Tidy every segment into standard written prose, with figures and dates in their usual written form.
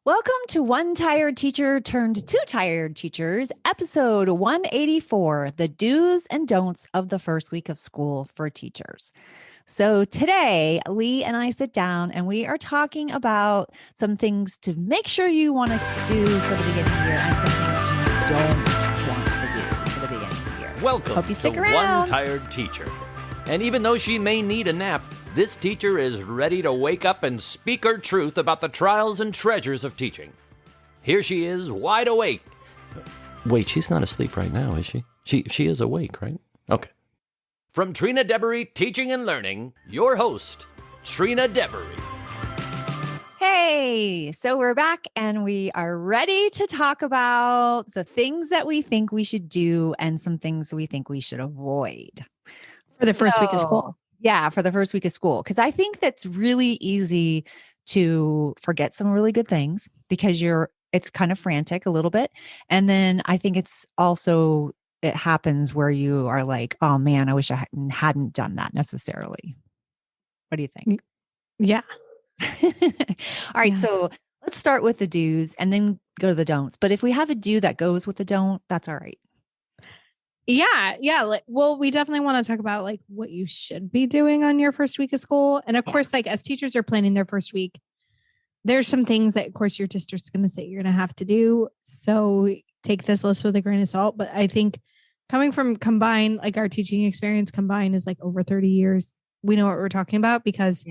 Welcome to One Tired Teacher Turned Two Tired Teachers, episode 184, the do's and don'ts of the first week of school for teachers. So today, Lee and I sit down and we are talking about some things to make sure you want to do for the beginning of the year and some things you don't want to do for the beginning of the year. Welcome Hope you stick to around. One Tired Teacher. And even though she may need a nap, this teacher is ready to wake up and speak her truth about the trials and treasures of teaching. Here she is, wide awake. Wait, she's not asleep right now, is she? She is awake, right? Okay. From Trina Debery Teaching and Learning, your host, Trina Debery. Hey, so we're back and we are ready to talk about the things that we think we should do and some things we think we should avoid. For the first week of school. Yeah, for the first week of school. Because I think that's really easy to forget some really good things because it's kind of frantic a little bit. And then I think it happens where you are like, oh man, I wish I hadn't done that necessarily. What do you think? Yeah. All right. So let's start with the do's and then go to the don'ts. But if we have a do that goes with the don't, that's all right. Yeah. Well, we definitely want to talk about like what you should be doing on your first week of school. And of course, like as teachers are planning their first week, there's some things that of course your district's going to say you're going to have to do. So take this list with a grain of salt. But I think coming from Combine, like our teaching experience Combine is like over 30 years. We know what we're talking about because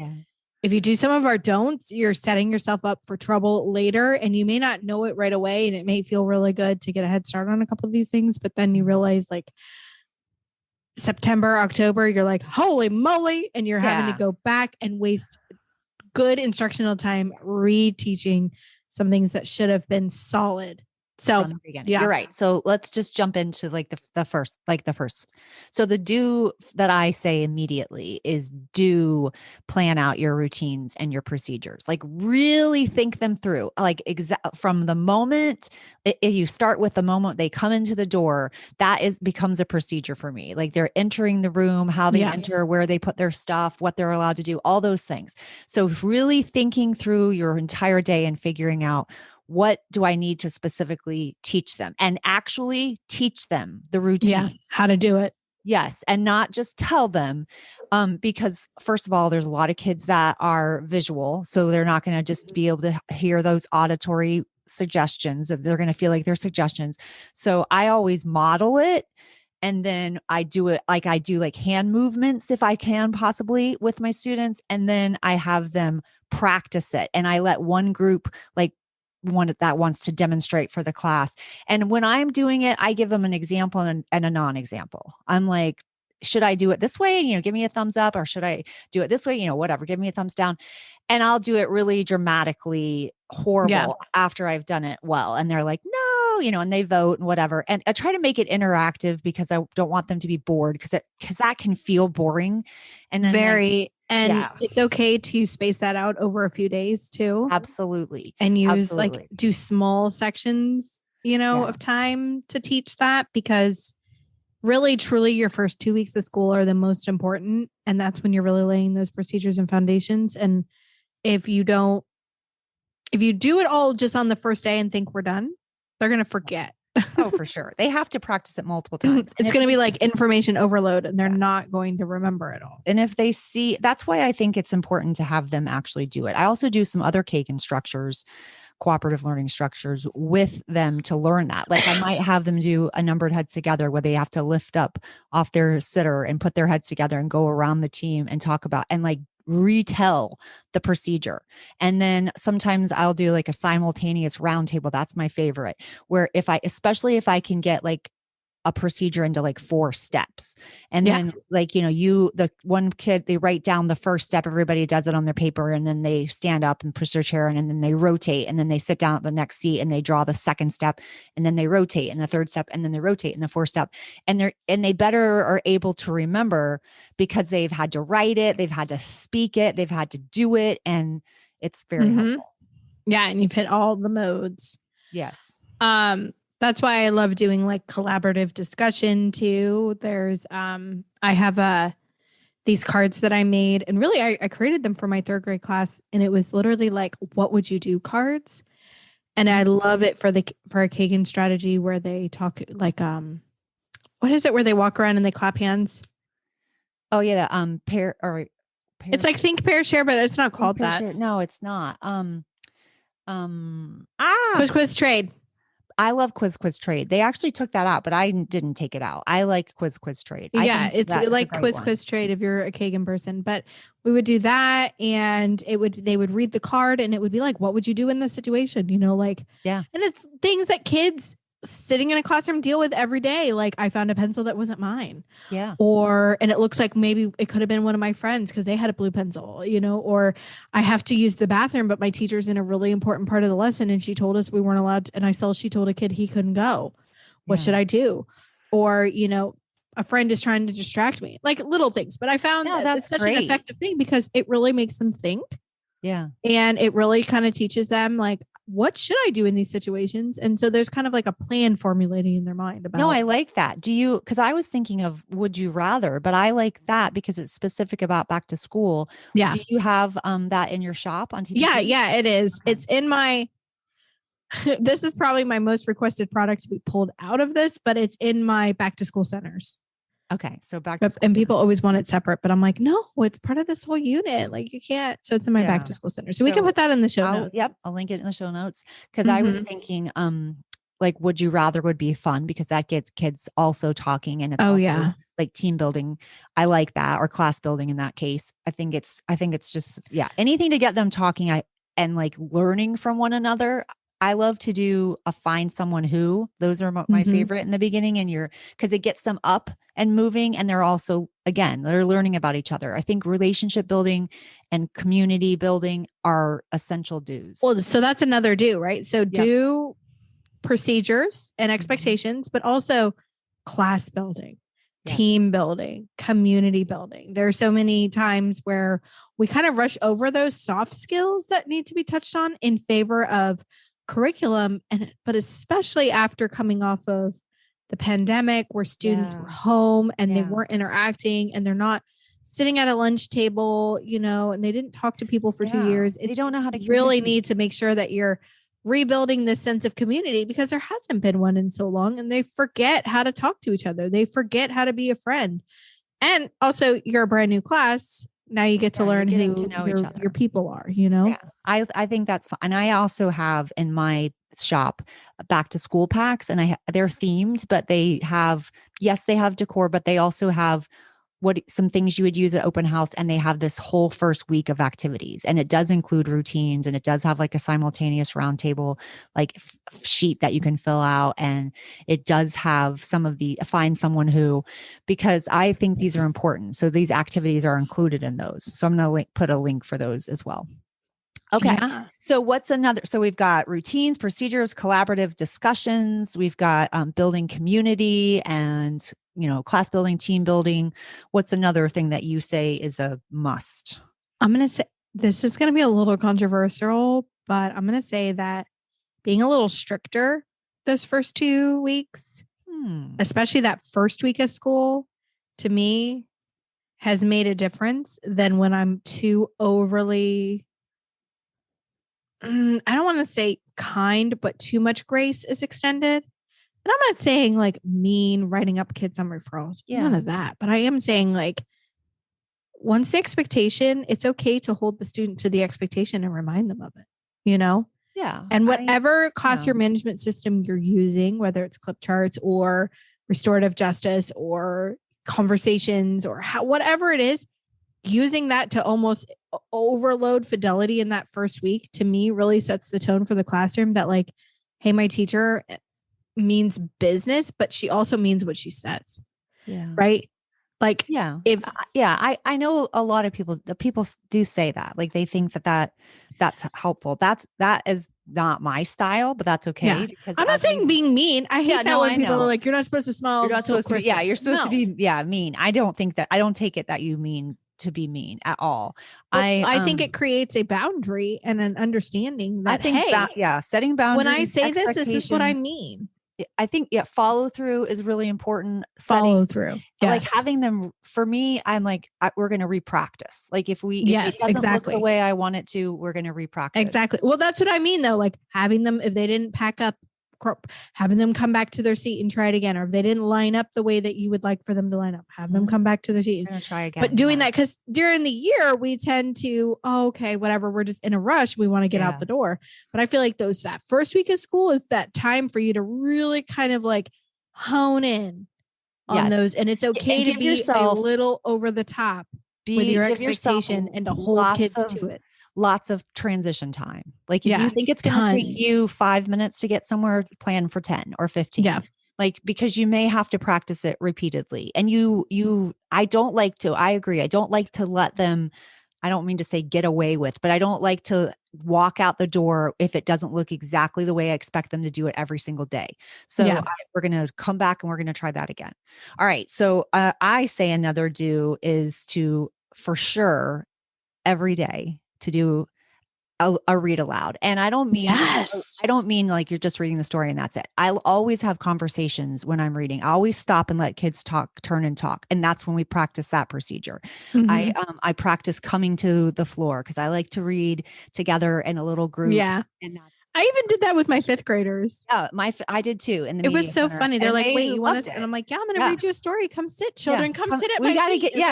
if you do some of our don'ts, you're setting yourself up for trouble later and you may not know it right away. And it may feel really good to get a head start on a couple of these things. But then you realize like September, October, you're like, holy moly. And you're having to go back and waste good instructional time reteaching some things that should have been solid. So You're right. So let's just jump into like the first. So the do that I say immediately is do plan out your routines and your procedures. Like really think them through. Like from the moment if you start with the moment they come into the door, that becomes a procedure for me. Like they're entering the room, how they enter, where they put their stuff, what they're allowed to do, all those things. So really thinking through your entire day and figuring out what do I need to specifically teach them and actually teach them the routine. Yeah, how to do it. Yes. And not just tell them because first of all, there's a lot of kids that are visual. So they're not going to just be able to hear those auditory suggestions. They're going to feel like they're suggestions. So I always model it. And then I do it like I do like hand movements if I can possibly with my students. And then I have them practice it. And I let one group like one that wants to demonstrate for the class. And when I'm doing it, I give them an example and a non-example. I'm like, should I do it this way? Give me a thumbs up, or should I do it this way? Whatever, give me a thumbs down. And I'll do it really dramatically horrible after I've done it well. And they're like, no, and they vote and whatever. And I try to make it interactive because I don't want them to be bored because that can feel boring. And then it's okay to space that out over a few days too. Absolutely. And use do small sections, of time to teach that because really, truly your first 2 weeks of school are the most important. And that's when you're really laying those procedures and foundations. And if you do it all just on the first day and think we're done, they're going to forget. Oh, for sure. They have to practice it multiple times. It's going to be like information overload and they're not going to remember it all. And if they see, that's why I think it's important to have them actually do it. I also do some other Kagan structures, cooperative learning structures with them to learn that. Like I might have them do a numbered heads together where they have to lift up off their sitter and put their heads together and go around the team and talk about and like retell the procedure. And then sometimes I'll do like a simultaneous roundtable. That's my favorite, where especially if I can get like a procedure into like 4 steps. And then like, the one kid, they write down the first step, everybody does it on their paper and then they stand up and push their chair in and then they rotate and then they sit down at the next seat and they draw the second step and then they rotate and the third step and then they rotate in the fourth step. And they better are able to remember because they've had to write it, they've had to speak it, they've had to do it. And it's very helpful. Yeah. And you've hit all the modes. Yes. That's why I love doing like collaborative discussion too. There's, I have these cards that I made and really I created them for my 3rd grade class and it was literally like, what would you do cards? And I love it for a Kagan strategy where they talk like, what is it where they walk around and they clap hands? Oh yeah. Pair or pair. It's like think, pair, share, but it's not called that. Share. No, it's not. Quiz, trade. I love quiz trade. They actually took that out, but I didn't take it out. I like quiz trade. Yeah, it's like quiz trade if you're a Kagan person. But we would do that, and they would read the card, and it would be like, what would you do in this situation? You know, like, yeah. And it's things that kids sitting in a classroom deal with every day. Like, I found a pencil that wasn't mine. Yeah. And it looks like maybe it could have been one of my friends because they had a blue pencil, you know, or I have to use the bathroom, but my teacher's in a really important part of the lesson and she told us we weren't allowed to, and she told a kid he couldn't go. What should I do? Or, you know, a friend is trying to distract me, like little things. But I found that's such an effective thing because it really makes them think. Yeah. And it really kind of teaches them like, what should I do in these situations? And so there's kind of like a plan formulating in their mind about. No, I like that. Because I was thinking of would you rather, but I like that because it's specific about back to school. Yeah. Do you have that in your shop on TPC? Yeah, it is. Okay. It's in my, this is probably my most requested product to be pulled out of this, but it's in my back to school centers. Okay. So back to school. And people always want it separate, but I'm like, no, it's part of this whole unit. Like you can't. So it's in my back to school center. So we can put that in the show notes. Yep. I'll link it in the show notes. Cause I was thinking, like, would you rather would be fun because that gets kids also talking and it's like team building. I like that, or class building in that case. I think it's just, anything to get them talking and like learning from one another. I love to do a find someone who. Those are my favorite in the beginning, and because it gets them up and moving, and they're also, again, they're learning about each other. I think relationship building and community building are essential do's. Well, so that's another do, right? So do procedures and expectations, but also class building, team building, community building. There are so many times where we kind of rush over those soft skills that need to be touched on in favor of curriculum, but especially after coming off of the pandemic where students were home and they weren't interacting and they're not sitting at a lunch table, you know, and they didn't talk to people for 2 years. They don't know how to really need to make sure that you're rebuilding this sense of community because there hasn't been one in so long, and they forget how to talk to each other. They forget how to be a friend. And also you're a brand new class. Now you get to learn who your people are, you know? Yeah. I think that's fun. And I also have in my shop back to school packs, and they're themed, but they have decor, but they also have some things you would use at open house, and they have this whole first week of activities, and it does include routines, and it does have like a simultaneous roundtable like sheet that you can fill out, and it does have some of the find someone who, because I think these are important, so these activities are included in those. So I'm going to put a link for those as well. Okay. Yeah. So what's another? So we've got routines, procedures, collaborative discussions. We've got building community and, you know, class building, team building. What's another thing that you say is a must? I'm going to say this is going to be a little controversial, but I'm going to say that being a little stricter those first 2 weeks, especially that first week of school, to me has made a difference than when I'm too overly, I don't want to say kind, but too much grace is extended. And I'm not saying like mean writing up kids on referrals, none of that. But I am saying like once the expectation, it's okay to hold the student to the expectation and remind them of it, you know? Yeah. And whatever classroom management system you're using, whether it's clip charts or restorative justice or conversations or whatever it is, using that to almost overload fidelity in that first week, to me, really sets the tone for the classroom that like, hey, my teacher means business, but she also means what she says. Yeah. Right. Like, I know a lot of people do say that, like, they think that's helpful. That is not my style, but that's okay. Yeah. Because I'm not saying being mean. I hate that when people are like, you're not supposed to smile. You're not supposed to be, you're supposed to be, mean. I don't take it that you mean to be mean at all. Well, I think it creates a boundary and an understanding that, setting boundaries. When I say this is what I mean. I think, yeah, follow through is really important. Follow through. Like Yes. having them, for me, I'm like, we're going to repractice. Like if it Yes, doesn't look the exactly. way I want it to, we're going to repractice. Exactly. Well, that's what I mean though. Like having them, if they didn't pack up, having them come back to their seat and try it again, or if they didn't line up the way that you would like for them to line up, have them come back to their seat. We're going to try again. But doing that, because during the year we tend to, okay, whatever, we're just in a rush. We want to get out the door. But I feel like that first week of school is that time for you to really kind of like hone in on those. And it's okay to be a little over the top with your expectation and to hold kids to it. Lots of transition time. Like if you think it's going to take you 5 minutes to get somewhere, plan for 10 or 15. Yeah. Like, because you may have to practice it repeatedly. And I agree. I don't like to let them, I don't mean to say get away with, but I don't like to walk out the door if it doesn't look exactly the way I expect them to do it every single day. So we're going to come back and we're going to try that again. All right. So I say another do is to, for sure, every day to do a read aloud. And I don't mean like you're just reading the story and that's it. I'll always have conversations when I'm reading. I always stop and let kids turn and talk. And that's when we practice that procedure. I practice coming to the floor because I like to read together in a little group. Yeah. And I even did that with my 5th graders. Yeah, I did too. And it was so funny. They're like, "Wait, you want us?" And I'm like, "Yeah, I'm going to read you a story. Come sit, children. Come sit at my feet."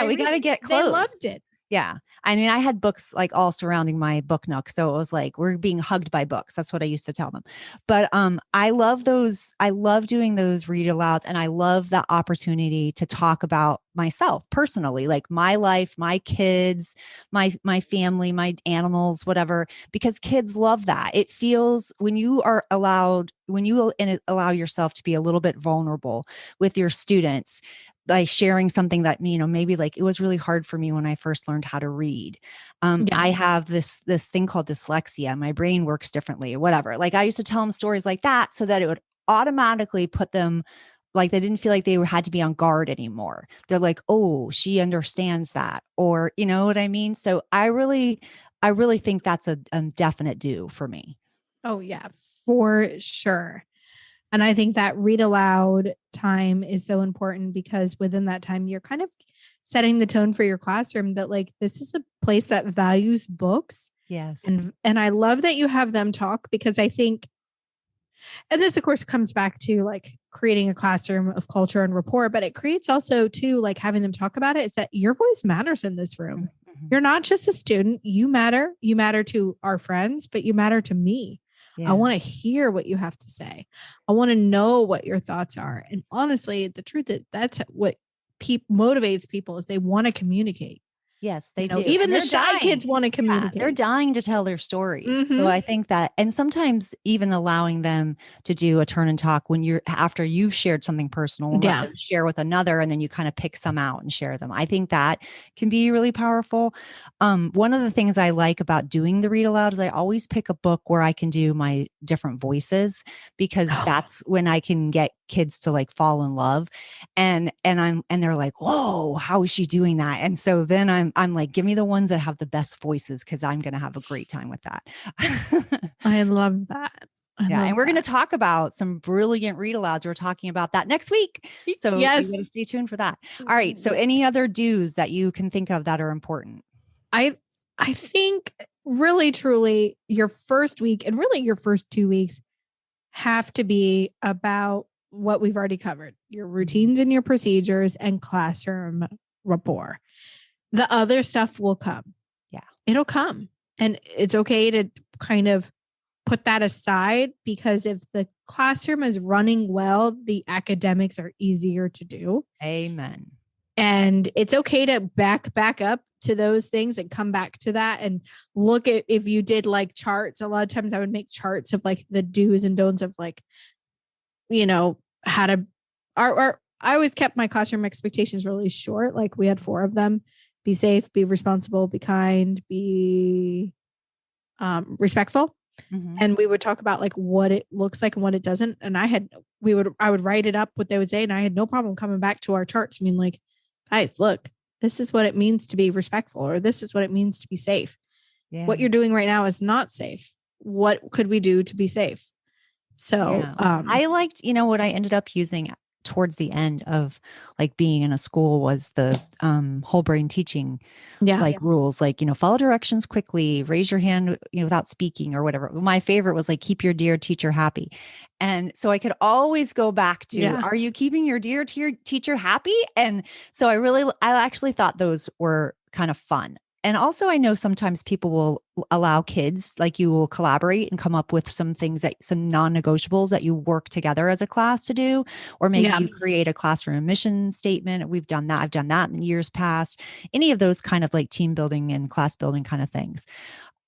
We got to get close. They loved it. Yeah. I mean, I had books like all surrounding my book nook. So it was like, we're being hugged by books. That's what I used to tell them. But I love those. I love doing those read alouds. And I love the opportunity to talk about myself personally, like my life, my kids, my family, my animals, whatever, because kids love that. It feels when you allow yourself to be a little bit vulnerable with your students, by sharing something that, maybe like it was really hard for me when I first learned how to read. I have this thing called dyslexia. My brain works differently or whatever. Like I used to tell them stories like that so that it would automatically put them, like they didn't feel like they had to be on guard anymore. They're like, oh, she understands that. Or, you know what I mean? So I really think that's a definite do for me. Oh yeah, for sure. And I think that read aloud time is so important because within that time, you're kind of setting the tone for your classroom that like, this is a place that values books. Yes. And I love that you have them talk because I think, and this of course comes back to like creating a classroom of culture and rapport, but it creates also too, like having them talk about it is that your voice matters in this room. Mm-hmm. You're not just a student. You matter to our friends, but you matter to me. Yeah. I want to hear what you have to say. I want to know what your thoughts are. And honestly, the truth is that's what motivates people is they want to communicate. Yes, they do. Even the shy kids want to communicate. Yeah, they're dying to tell their stories. Mm-hmm. So I think that, and sometimes even allowing them to do a turn and talk after you've shared something personal, share with another, and then you kind of pick some out and share them. I think that can be really powerful. One of the things I like about doing the read aloud is I always pick a book where I can do my different voices because that's when I can get kids to like fall in love and they're like, whoa, how is she doing that? And so then I'm like, give me the ones that have the best voices because I'm going to have a great time with that. I love that. And we're going to talk about some brilliant read alouds. We're talking about that next week. So you got to stay tuned for that. All right. So any other do's that you can think of that are important? I think really, truly your first week and really your first 2 weeks have to be about what we've already covered, your routines and your procedures and classroom rapport. The other stuff will come. Yeah. It'll come. And it's okay to kind of put that aside because if the classroom is running well, the academics are easier to do. Amen. And it's okay to back up to those things and come back to that and look at if you did like charts. A lot of times I would make charts of like the do's and don'ts of like, how to I always kept my classroom expectations really short. Like we had 4 of them: be safe, be responsible, be kind, be respectful. Mm-hmm. And we would talk about like what it looks like and what it doesn't. And I would write it up, what they would say. And I had no problem coming back to our charts. I mean, like, guys, look, this is what it means to be respectful, or this is what it means to be safe. Yeah. What you're doing right now is not safe. What could we do to be safe? So, Yeah. I liked, what I ended up using towards the end of like being in a school was the whole brain teaching like rules, like, follow directions quickly, raise your hand, without speaking or whatever. My favorite was like, keep your dear teacher happy. And so I could always go back to, are you keeping your dear teacher happy? And so I actually thought those were kind of fun. And also, I know sometimes people will allow kids, like you will collaborate and come up with some things some non-negotiables that you work together as a class to do, or maybe you create a classroom mission statement. We've done that. I've done that in years past. Any of those kind of like team building and class building kind of things.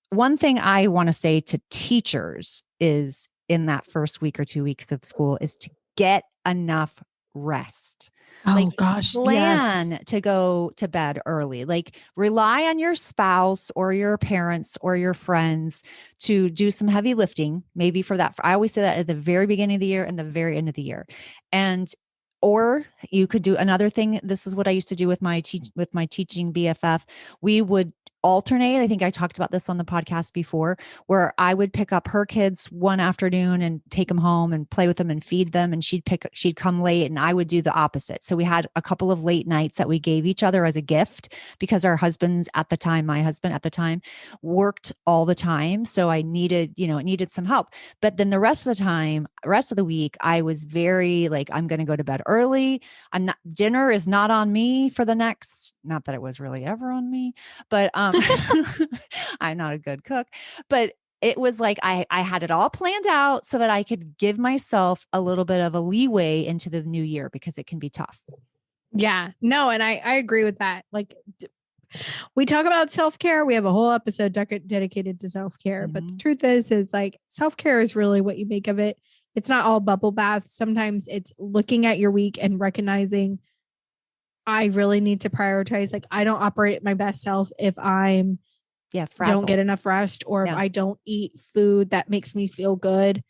One thing I want to say to teachers is in that first week or 2 weeks of school is to get enough rest. Oh gosh, plan to go to bed early. Like rely on your spouse or your parents or your friends to do some heavy lifting, maybe for that. I always say that at the very beginning of the year and the very end of the year. Or you could do another thing. This is what I used to do with my teaching BFF. We would alternate. I think I talked about this on the podcast before, where I would pick up her kids one afternoon and take them home and play with them and feed them. And she'd come late and I would do the opposite. So we had a couple of late nights that we gave each other as a gift because my husband at the time worked all the time. So I needed, it needed some help. But then the rest of the week, I was very like, I'm going to go to bed early. Dinner is not on me for the next, not that it was really ever on me, but I'm not a good cook, but it was like I had it all planned out so that I could give myself a little bit of a leeway into the new year because it can be tough. Yeah, no. And I agree with that. Like we talk about self-care. We have a whole episode dedicated to self-care, but the truth is like self-care is really what you make of it. It's not all bubble baths. Sometimes it's looking at your week and recognizing I really need to prioritize. Like I don't operate at my best self if I'm don't get enough rest or if I don't eat food that makes me feel good,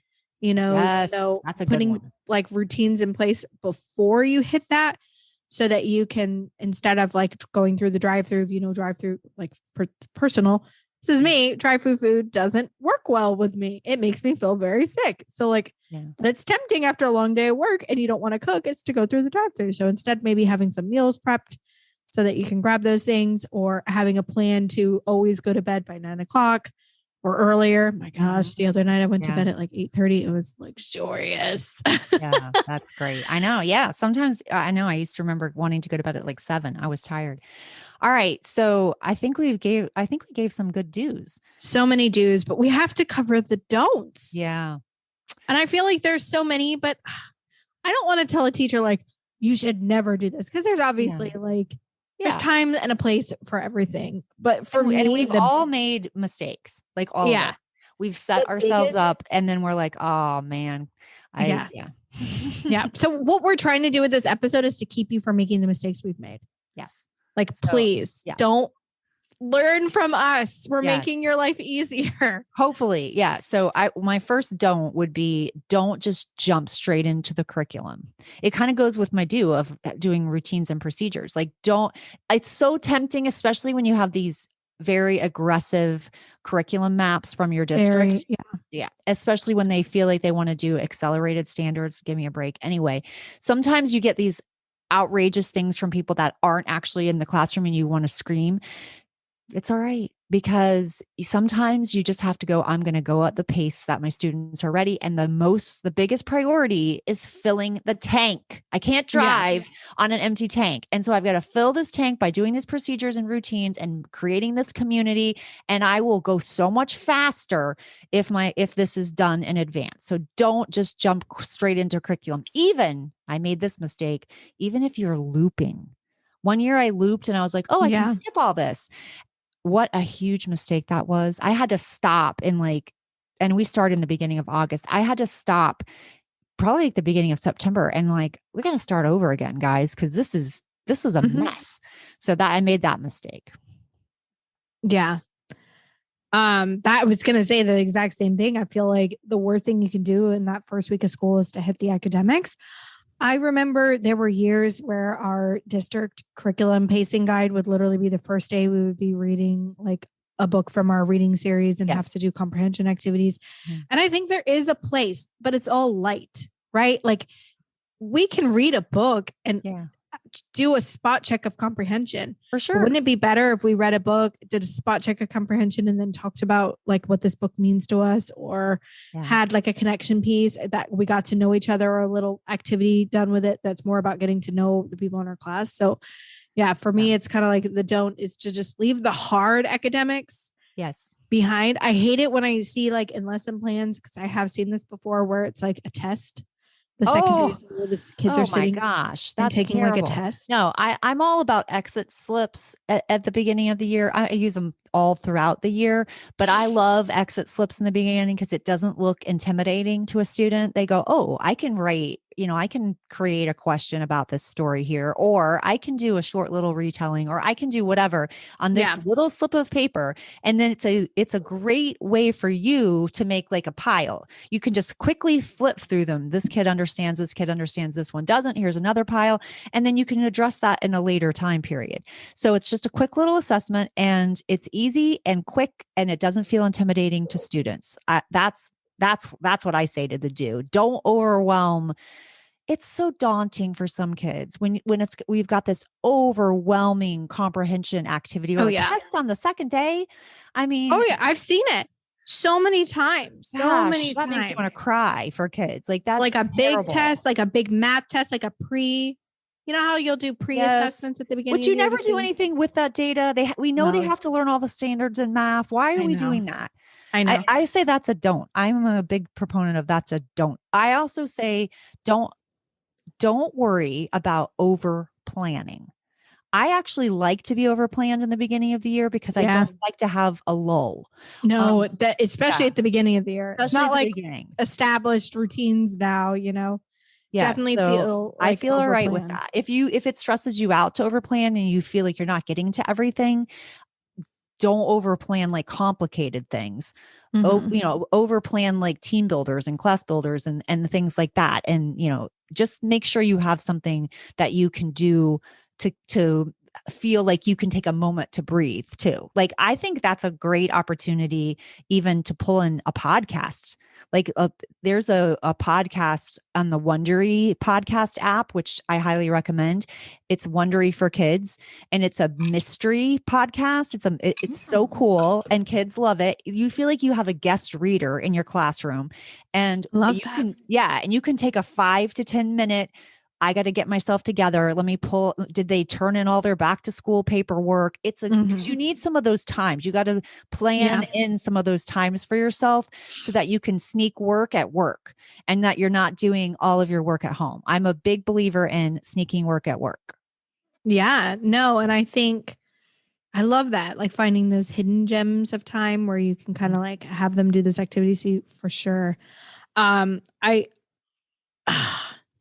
so that's putting like routines in place before you hit that so that you can, instead of like going through the drive-through, like personal, this is me, drive-through food doesn't work well with me. It makes me feel very sick. So like, but it's tempting after a long day of work and you don't want to cook, it's to go through the drive-through. So instead, maybe having some meals prepped so that you can grab those things, or having a plan to always go to bed by 9:00 or earlier. My gosh, the other night I went to bed at like 8:30. It was luxurious. Yeah, that's great. I know. Yeah. Sometimes I know I used to remember wanting to go to bed at like 7. I was tired. All right. So I think we gave some good do's. So many do's, but we have to cover the don'ts. Yeah. And I feel like there's so many, but I don't want to tell a teacher like, you should never do this. Cause there's obviously there's time and a place for everything. But for me, we've all made mistakes, like all of us. We've set ourselves up and then we're like, oh man. So what we're trying to do with this episode is to keep you from making the mistakes we've made. Yes. Like, please don't learn from us. We're making your life easier. Hopefully. Yeah. So my first don't would be, don't just jump straight into the curriculum. It kind of goes with my do of doing routines and procedures. Like it's so tempting, especially when you have these very aggressive curriculum maps from your district. Yeah. Especially when they feel like they want to do accelerated standards. Give me a break. Anyway, sometimes you get these outrageous things from people that aren't actually in the classroom and you want to scream. It's all right, because sometimes you just have to go, I'm going to go at the pace that my students are ready. And the biggest priority is filling the tank. I can't drive on an empty tank. And so I've got to fill this tank by doing these procedures and routines and creating this community. And I will go so much faster if this is done in advance. So don't just jump straight into curriculum. I made this mistake, even if you're looping. One year I looped and I was like, I can skip all this. What a huge mistake that was. I had to stop and we started in the beginning of August. I had to stop probably like the beginning of September and we got to start over again, guys. Cause this was a mess. So that I made that mistake. Yeah. That I was going to say the exact same thing. I feel like the worst thing you can do in that first week of school is to hit the academics. I remember there were years where our district curriculum pacing guide would literally be the first day we would be reading like a book from our reading series and have Yes. to do comprehension activities. Mhm. And I think there is a place, but it's all light, right? Like we can read a book and Yeah, do a spot check of comprehension. for But sure. wouldn't it be better if we read a book, did a spot check of comprehension, and then talked about like what this book means to us, or Yeah. had like a connection piece that we got to know each other, or a little activity done with it that's more about getting to know the people in our class. So yeah, for me, it's kind of like the don't is to just leave the hard academics Yes. behind. I hate it when I see like in lesson plans, because I have seen this before where it's like a test. The second day Oh, of school, the kids are oh my sitting gosh, and that's taking like a terrible. test. No, I'm all about exit slips at the beginning of the year. I use them all throughout the year, but I love exit slips in the beginning because it doesn't look intimidating to a student. They go, oh, I can write, I can create a question about this story here, or I can do a short little retelling, or I can do whatever on this Yeah. little slip of paper. And then it's a great way for you to make like a pile. You can just quickly flip through them. This kid understands, this one doesn't. Here's another pile. And then you can address that in a later time period. So it's just a quick little assessment, and it's easy and quick, and it doesn't feel intimidating to students. That's what I say to the do. Don't overwhelm. It's so daunting for some kids when we've got this overwhelming comprehension activity Oh, or a yeah. test on the second day. I mean, Oh yeah, I've seen it so many times. gosh, that makes you want to cry for kids. Like that's like a terrible. big test, like a big math test, like a pre. You know how you'll do pre-assessments at the beginning. But you of the year never to do see- anything with that data. We know they No. have to learn all the standards in math. Why are I we know. doing that? I know. I say that's a don't. I'm a big proponent of that's a don't. I also say don't worry about over planning. I actually like to be over planned in the beginning of the year because I Yeah. don't like to have a lull. No, that especially yeah. at the beginning of the year. It's Especially not at the like beginning. established routines now, Yes, definitely so feel I like feel all right with overplanned. that. If it stresses you out to overplan and you feel like you're not getting to everything, don't overplan like complicated things. Mhm. Overplan like team builders and class builders and things like that. And just make sure you have something that you can do to feel like you can take a moment to breathe too. Like I think that's a great opportunity even to pull in a podcast. Like there's a podcast on the Wondery podcast app, which I highly recommend. It's Wondery for Kids, and it's a mystery podcast. It's so cool, and kids love it. You feel like you have a guest reader in your classroom, and Love you that. and you can take a 5 to 10 minute. I got to get myself together. Let me pull. Did they turn in all their back to school paperwork? Because you need some of those times. You got to plan in some of those times for yourself so that you can sneak work at work and that you're not doing all of your work at home. I'm a big believer in sneaking work at work. Yeah, no, and I think I love that, like finding those hidden gems of time where you can kind of like have them do this activity. So for sure. I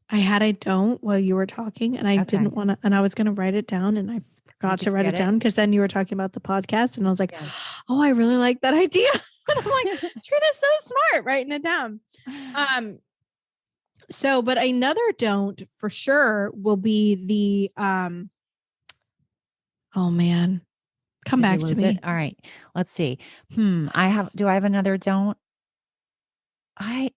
I don't while you were talking, and I didn't want to, and I was going to write it down, and I forgot to write it down because then you were talking about the podcast, and I was like, oh, I really like that idea. And I'm like, Trina's so smart writing it down. So, but another don't for sure will be the oh man, come back to me. All right, let's see. Do I have another don't? I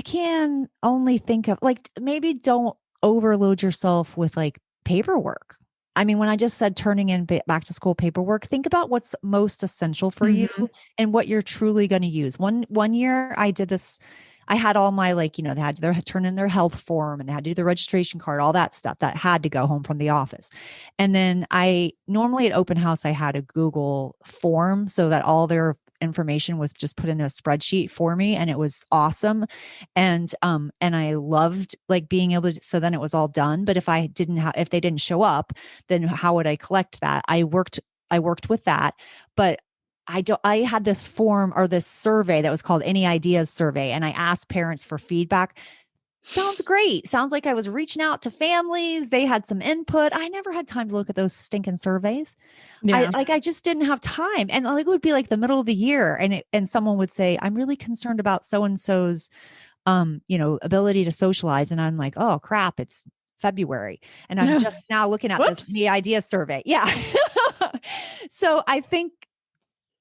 can only think of like maybe don't overload yourself with like paperwork. I mean, when I just said turning in back to school paperwork, think about what's most essential for you and what you're truly going to use. One year I did this. I had all my they had to turn in their health form and they had to do the registration card, all that stuff that had to go home from the office. And then I normally at open house, I had a Google form so that all their information was just put in a spreadsheet for me, and it was awesome. And I loved like being able to, so then it was all done. But if they didn't show up, then how would I collect that? I worked with that, but I had this form or this survey that was called Any Ideas Survey. And I asked parents for feedback. Sounds great. Sounds like I was reaching out to families. They had some input. I never had time to look at those stinking surveys. Yeah. I just didn't have time. And like, it would be like the middle of the year and someone would say, I'm really concerned about so-and-so's, ability to socialize. And I'm like, oh crap, it's February. And I'm just now looking at this The Idea Survey. Yeah. So I think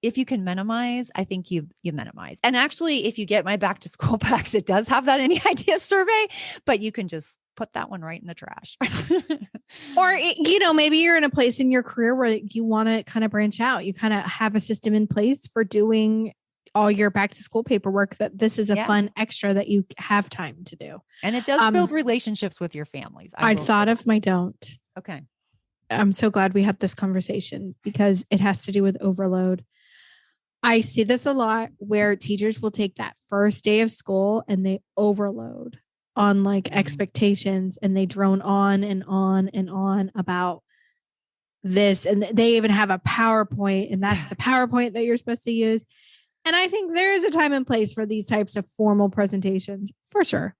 if you can minimize, I think you minimize. And actually, if you get my back to school packs, it does have that any idea survey, but you can just put that one right in the trash. Or, you know, maybe you're in a place in your career where you want to kind of branch out. You kind of have a system in place for doing all your back to school paperwork, that this is a fun extra that you have time to do. And it does build relationships with your families. I thought of my don't. Okay. I'm so glad we had this conversation because it has to do with overload. I see this a lot where teachers will take that first day of school and they overload on like expectations, and they drone on and on and on about this. And they even have a PowerPoint, and that's the PowerPoint that you're supposed to use. And I think there is a time and place for these types of formal presentations for sure.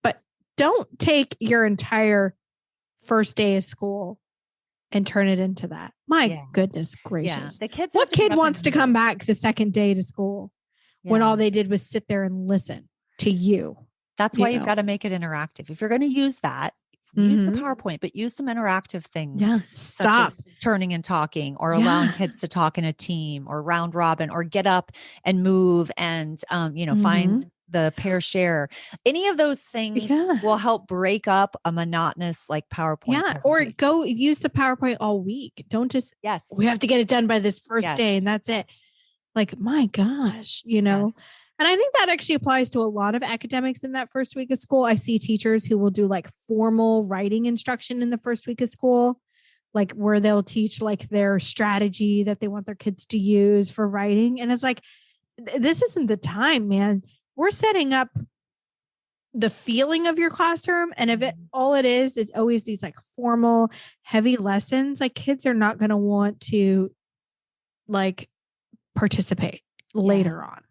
But don't take your entire first day of school and turn it into that. My goodness gracious. Yeah. The kids, what kid wants to come back the second day to school when all they did was sit there and listen to you? That's why you've got to make it interactive. If you're going to use that, use the PowerPoint, but use some interactive things. Yeah. Stop turning and talking, or allowing kids to talk in a team, or round robin, or get up and move and, find the pair share. Any of those things will help break up a monotonous like PowerPoint. Yeah. Or go use the PowerPoint all week. Don't just, we have to get it done by this first day and that's it. Like, my gosh, And I think that actually applies to a lot of academics in that first week of school. I see teachers who will do like formal writing instruction in the first week of school, like where they'll teach like their strategy that they want their kids to use for writing. And it's like, this isn't the time, man. We're setting up the feeling of your classroom. And if all it is always these like formal, heavy lessons, like kids are not going to want to like participate later on.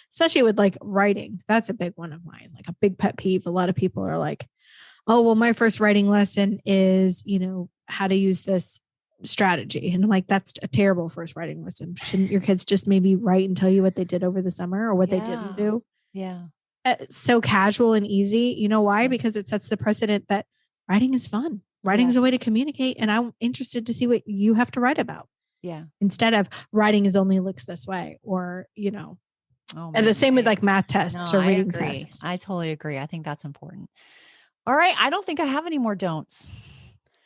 Especially with like writing. That's a big one of mine, like a big pet peeve. A lot of people are like, oh, well, my first writing lesson is, how to use this strategy. And I'm like, that's a terrible first writing lesson. Shouldn't your kids just maybe write and tell you what they did over the summer or what they didn't do? Yeah. So casual and easy. You know why? Because it sets the precedent that writing is fun. Writing is a way to communicate. And I'm interested to see what you have to write about. Yeah. Instead of writing is only looks this way, or, and the same with like math tests or reading tests. I totally agree. I think that's important. All right. I don't think I have any more don'ts.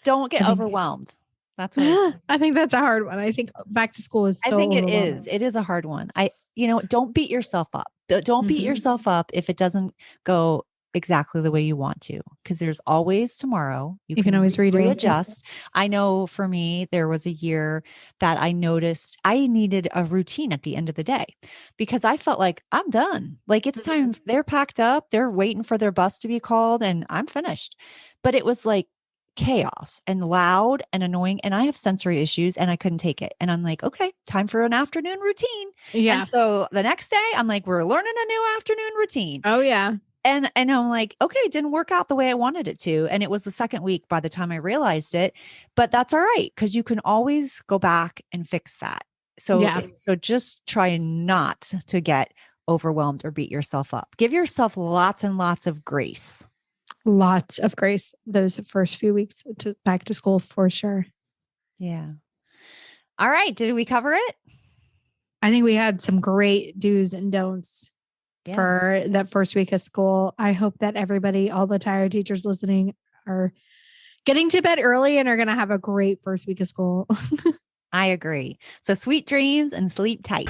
Don't get overwhelmed. That's what I think that's a hard one. I think back to school is so I think it is. It is a hard one. Don't beat yourself up. Don't beat yourself up if it doesn't go exactly the way you want to, because there's always tomorrow. You can always readjust. I know for me, there was a year that I noticed I needed a routine at the end of the day because I felt like I'm done. Like it's time. They're packed up. They're waiting for their bus to be called and I'm finished. But it was like chaos and loud and annoying. And I have sensory issues and I couldn't take it. And I'm like, okay, time for an afternoon routine. Yeah. And so the next day I'm like, we're learning a new afternoon routine. Oh yeah. And I'm like, okay, it didn't work out the way I wanted it to. And it was the second week by the time I realized it, but that's all right. Cause you can always go back and fix that. So just try not to get overwhelmed or beat yourself up. Give yourself lots and lots of grace. Lots of grace. Those first few weeks to back to school for sure. Yeah. All right. Did we cover it? I think we had some great do's and don'ts for that first week of school. I hope that everybody, all the tired teachers listening, are getting to bed early and are going to have a great first week of school. I agree. So sweet dreams and sleep tight.